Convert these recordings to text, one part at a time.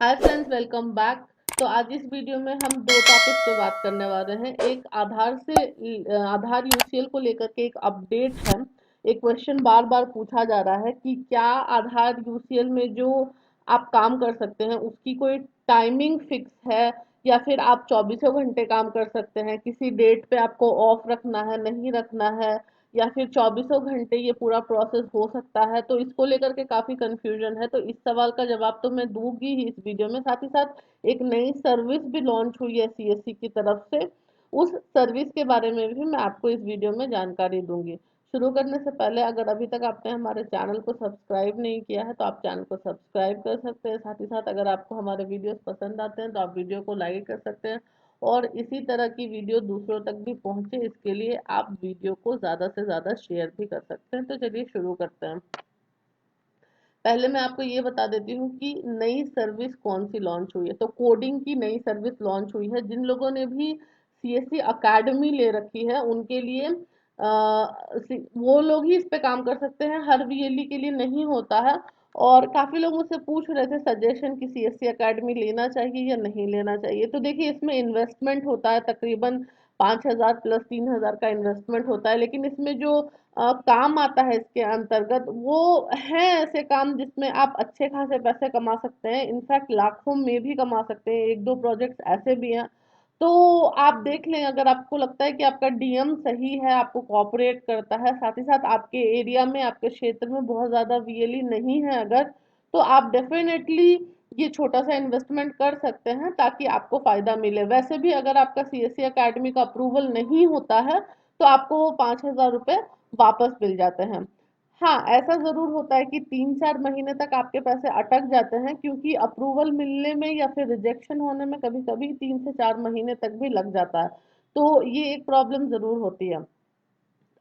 Hi friends, welcome back. तो आज इस वीडियो में हम दो टॉपिक्स पे बात करने वाले हैं। एक आधार यूसीएल को लेकर के एक अपडेट है। एक क्वेश्चन बार बार पूछा जा रहा है कि क्या आधार यूसीएल में जो आप काम कर सकते हैं उसकी कोई टाइमिंग फिक्स है, या फिर आप चौबीसों घंटे काम कर सकते हैं, किसी डेट पे आपको ऑफ रखना है नहीं रखना है, या फिर चौबीसों घंटे ये पूरा प्रोसेस हो सकता है। तो इसको लेकर के काफी कंफ्यूजन है, तो इस सवाल का जवाब तो मैं दूंगी ही इस वीडियो में। साथ ही साथ एक नई सर्विस भी लॉन्च हुई है सीएससी की तरफ से, उस सर्विस के बारे में भी मैं आपको इस वीडियो में जानकारी दूंगी। शुरू करने से पहले अगर अभी तक आपने हमारे चैनल को सब्सक्राइब नहीं किया है तो आप चैनल को सब्सक्राइब कर सकते हैं। साथ ही साथ अगर आपको हमारे वीडियोस पसंद आते हैं तो आप वीडियो को लाइक कर सकते हैं, और इसी तरह की वीडियो दूसरों तक भी पहुंचे इसके लिए आप वीडियो को ज़्यादा से ज़्यादा शेयर भी कर सकते हैं। तो चलिए शुरू करते हैं। पहले मैं आपको ये बता देती हूँ कि नई सर्विस कौन सी लॉन्च हुई है। तो कोडिंग की नई सर्विस लॉन्च हुई है। जिन लोगों ने भी सीएससी अकेडमी ले रखी है उनके लिए वो लोग ही इस पे काम कर सकते हैं, हर वीएलई के लिए नहीं होता है। और काफी लोग मुझसे पूछ रहे थे सजेशन कि सीएससी एकेडमी लेना चाहिए या नहीं लेना चाहिए। तो देखिए, इसमें इन्वेस्टमेंट होता है, तकरीबन 5,000 प्लस 3,000 का इन्वेस्टमेंट होता है, लेकिन इसमें जो काम आता है इसके अंतर्गत वो है ऐसे काम जिसमें आप अच्छे खासे पैसे कमा सकते हैं, इनफैक्ट लाखों में भी कमा सकते हैं। एक दो प्रोजेक्ट्स ऐसे भी हैं। तो आप देख लें, अगर आपको लगता है कि आपका डीएम सही है, आपको कोऑपरेट करता है, साथ ही साथ आपके एरिया में आपके क्षेत्र में बहुत ज़्यादा वीएलई नहीं है अगर, तो आप डेफिनेटली ये छोटा सा इन्वेस्टमेंट कर सकते हैं ताकि आपको फायदा मिले। वैसे भी अगर आपका सीएससी एकेडमी का अप्रूवल नहीं होता है तो आपको वो 5,000 रुपये वापस मिल जाते हैं। हाँ, ऐसा ज़रूर होता है कि 3-4 महीने तक आपके पैसे अटक जाते हैं, क्योंकि अप्रूवल मिलने में या फिर रिजेक्शन होने में कभी-कभी 3 से 4 महीने तक भी लग जाता है। तो ये एक प्रॉब्लम ज़रूर होती है।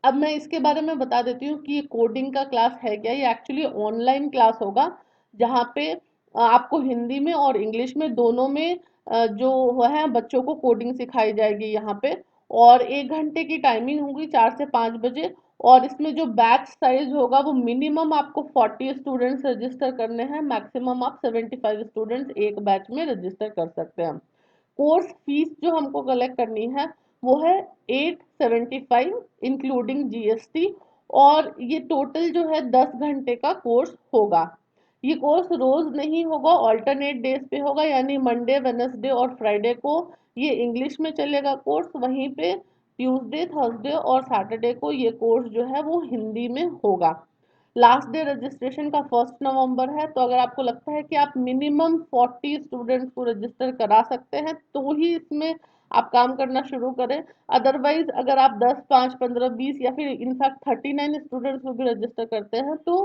अब मैं इसके बारे में बता देती हूँ कि ये कोडिंग का क्लास है क्या। ये एक्चुअली ऑनलाइन क्लास होगा, जहाँ पे आपको हिंदी में और इंग्लिश में दोनों में जो है बच्चों को कोडिंग सिखाई जाएगी यहाँ पे। और 1 घंटे की टाइमिंग होगी, 4 से 5 बजे। और इसमें जो बैच साइज होगा वो मिनिमम आपको 40 स्टूडेंट्स रजिस्टर करने हैं, मैक्सिमम आप 75 स्टूडेंट्स एक बैच में रजिस्टर कर सकते हैं। कोर्स फीस जो हमको कलेक्ट करनी है वो है 875 इंक्लूडिंग जीएसटी। और ये टोटल जो है 10 घंटे का कोर्स होगा। ये कोर्स रोज नहीं होगा, ऑल्टरनेट डेज पे होगा, यानी मंडे, वेनसडे और फ्राइडे को ये इंग्लिश में चलेगा कोर्स। वहीं पे ट्यूसडे, थर्सडे और सैटरडे को ये कोर्स जो है वो हिंदी में होगा। लास्ट डे रजिस्ट्रेशन का 1 नवंबर है। तो अगर आपको लगता है कि आप मिनिमम 40 स्टूडेंट्स को रजिस्टर करा सकते हैं तो ही इसमें आप काम करना शुरू करें। अदरवाइज अगर आप 10, 5, 15, 20 या फिर इनफैक्ट 39 स्टूडेंट्स को भी रजिस्टर करते हैं तो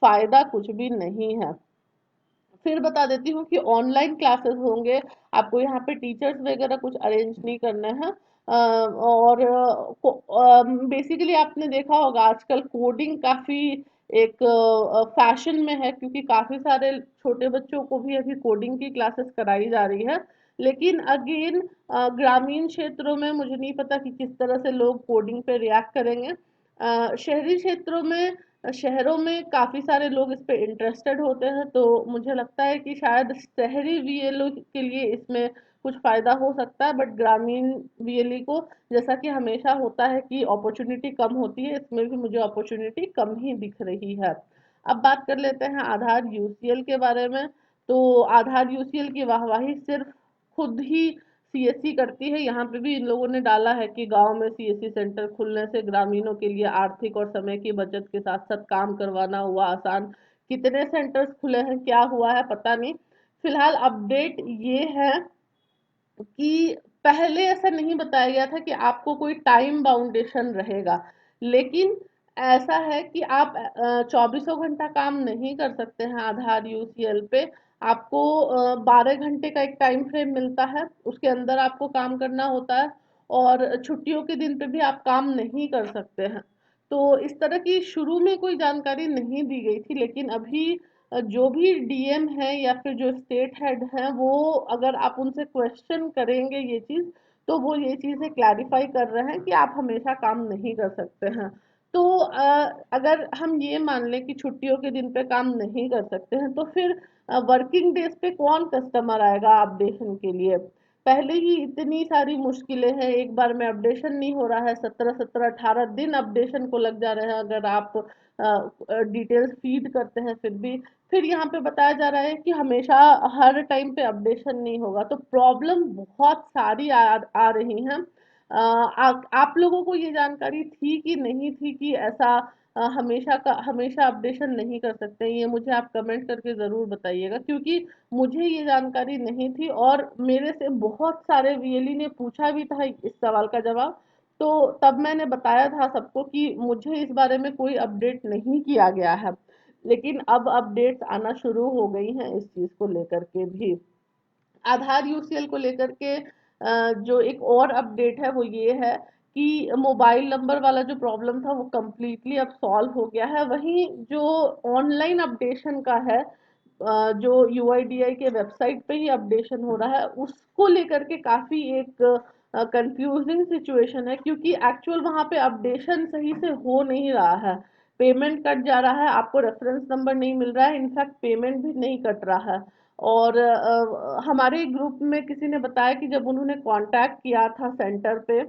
फायदा कुछ भी नहीं है। फिर बता देती हूँ कि ऑनलाइन क्लासेस होंगे। आपको यहाँ पे टीचर्स वगैरह कुछ अरेंज नहीं करने हैं। और बेसिकली आपने देखा होगा आजकल कोडिंग काफी एक फैशन में है, क्योंकि काफी सारे छोटे बच्चों को भी अभी कोडिंग की क्लासेस कराई जा रही है। लेकिन अगेन ग्रामीण क्षेत्रों में मुझे नहीं पता कि किस तरह से लोग कोडिंग पे रिएक्ट करेंगे। शहरी क्षेत्रों में, शहरों में काफ़ी सारे लोग इस पे इंटरेस्टेड होते हैं, तो मुझे लगता है कि शायद शहरी वीएलओ के लिए इसमें कुछ फ़ायदा हो सकता है, बट ग्रामीण वीएलई को, जैसा कि हमेशा होता है कि अपॉर्चुनिटी कम होती है, इसमें भी मुझे अपॉर्चुनिटी कम ही दिख रही है। अब बात कर लेते हैं आधार यूसीएल के बारे में। तो आधार यूसीएल की वाहवाही सिर्फ खुद ही सीएससी करती है। यहाँ पे भी इन लोगों ने डाला है कि गांव में सीएससी सेंटर खुलने से ग्रामीणों के लिए आर्थिक और समय की बचत के साथ साथ काम करवाना हुआ आसान। कितने सेंटर्स खुले हैं, क्या हुआ है, पता नहीं। फिलहाल अपडेट ये है कि पहले ऐसा नहीं बताया गया था कि आपको कोई टाइम बाउंडेशन रहेगा, लेकिन ऐसा है कि आप 2400 घंटा काम नहीं कर सकते हैं आधार यूसीएल पे। आपको 12 घंटे का एक टाइम फ्रेम मिलता है, उसके अंदर आपको काम करना होता है। और छुट्टियों के दिन पे भी आप काम नहीं कर सकते हैं। तो इस तरह की शुरू में कोई जानकारी नहीं दी गई थी, लेकिन अभी जो भी डीएम है या फिर जो स्टेट हेड है वो, अगर आप उनसे क्वेश्चन करेंगे ये चीज, तो वो ये चीजें क्लैरिफाई कर रहे हैं कि आप हमेशा काम नहीं कर सकते हैं। तो अगर हम ये मान लें कि छुट्टियों के दिन पे काम नहीं कर सकते हैं तो फिर वर्किंग डेज पे कौन कस्टमर आएगा अपडेशन के लिए? पहले ही इतनी सारी मुश्किलें हैं, एक बार में अपडेशन नहीं हो रहा है, 17-17-18 दिन अपडेशन को लग जा रहे हैं अगर आप डिटेल्स फीड करते हैं फिर भी। फिर यहाँ पे बताया जा रहा है कि हमेशा हर टाइम पे अपडेशन नहीं होगा, तो प्रॉब्लम बहुत सारी आ रही हैं। आप लोगों को ये जानकारी थी कि नहीं थी कि ऐसा हमेशा का हमेशा अपडेशन नहीं कर सकते? ये मुझे आप कमेंट करके ज़रूर बताइएगा, क्योंकि मुझे ये जानकारी नहीं थी और मेरे से बहुत सारे वीएलई ने पूछा भी था इस सवाल का जवाब। तो तब मैंने बताया था सबको कि मुझे इस बारे में कोई अपडेट नहीं किया गया है, लेकिन अब अपडेट्स आना शुरू हो गई हैं इस चीज़ को लेकर के भी। आधार यूसीएल को लेकर के जो एक और अपडेट है वो ये है कि मोबाइल नंबर वाला जो प्रॉब्लम था वो कम्प्लीटली अब सॉल्व हो गया है। वहीं जो ऑनलाइन अपडेशन का है, जो यूआईडीआई के वेबसाइट पे ही अपडेशन हो रहा है, उसको लेकर के काफी एक कंफ्यूजिंग सिचुएशन है, क्योंकि एक्चुअल वहां पे अपडेशन सही से हो नहीं रहा है। पेमेंट कट जा रहा है, आपको रेफरेंस नंबर नहीं मिल रहा है, इनफैक्ट पेमेंट भी नहीं कट रहा है। और हमारे ग्रुप में किसी ने बताया कि जब उन्होंने कांटेक्ट किया था सेंटर पे,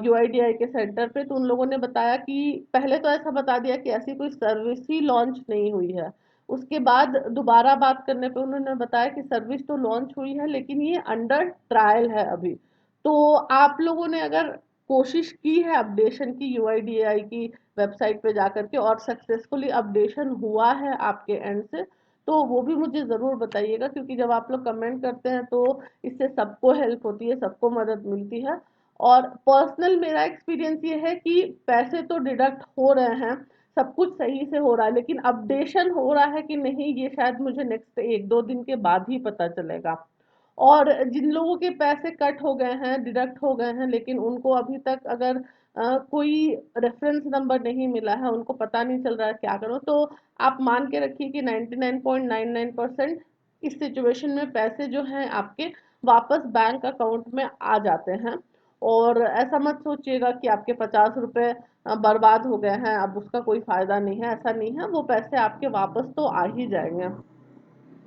यूआईडीआई के सेंटर पे, तो उन लोगों ने बताया कि पहले तो ऐसा बता दिया कि ऐसी कोई सर्विस ही लॉन्च नहीं हुई है। उसके बाद दोबारा बात करने पे उन्होंने बताया कि सर्विस तो लॉन्च हुई है लेकिन ये अंडर ट्रायल है अभी। तो आप लोगों ने अगर कोशिश की है अपडेशन की यूआईडीआई की वेबसाइट पे जाकर के और सक्सेसफुली अपडेशन हुआ है आपके एंड से, तो वो भी मुझे ज़रूर बताइएगा, क्योंकि जब आप लोग कमेंट करते हैं तो इससे सबको हेल्प होती है, सबको मदद मिलती है। और पर्सनल मेरा एक्सपीरियंस ये है कि पैसे तो डिडक्ट हो रहे हैं, सब कुछ सही से हो रहा है, लेकिन अपडेशन हो रहा है कि नहीं ये शायद मुझे नेक्स्ट 1-2 दिन के बाद ही पता चलेगा। और जिन लोगों के पैसे कट हो गए हैं, डिडक्ट हो गए हैं, लेकिन उनको अभी तक अगर कोई रेफरेंस नंबर नहीं मिला है, उनको पता नहीं चल रहा है क्या करो, तो आप मान के रखिए कि 99.99% इस सिचुएशन में पैसे जो हैं आपके वापस बैंक अकाउंट में आ जाते हैं। और ऐसा मत सोचिएगा कि आपके 50 रुपए बर्बाद हो गए हैं, अब उसका कोई फायदा नहीं है, ऐसा नहीं है, वो पैसे आपके वापस तो आ ही जाएंगे।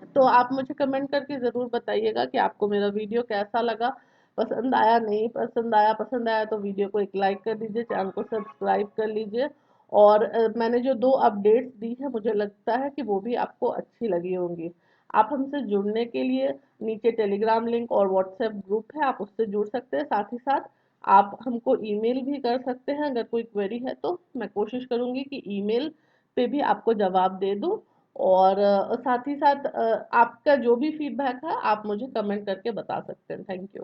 तो आप मुझे कमेंट करके ज़रूर बताइएगा कि आपको मेरा वीडियो कैसा लगा, पसंद आया नहीं पसंद आया, पसंद आया तो वीडियो को एक लाइक कर दीजिए, चैनल को सब्सक्राइब कर लीजिए। और मैंने जो 2 अपडेट्स दी है मुझे लगता है कि वो भी आपको अच्छी लगी होंगी। आप हमसे जुड़ने के लिए नीचे टेलीग्राम लिंक और व्हाट्सएप ग्रुप है, आप उससे जुड़ सकते हैं। साथ ही साथ आप हमको ईमेल भी कर सकते हैं, अगर कोई क्वेरी है तो मैं कोशिश करूँगी कि ईमेल पे भी आपको जवाब दे दूँ। और साथ ही साथ आपका जो भी फीडबैक है आप मुझे कमेंट करके बता सकते हैं। Thank you.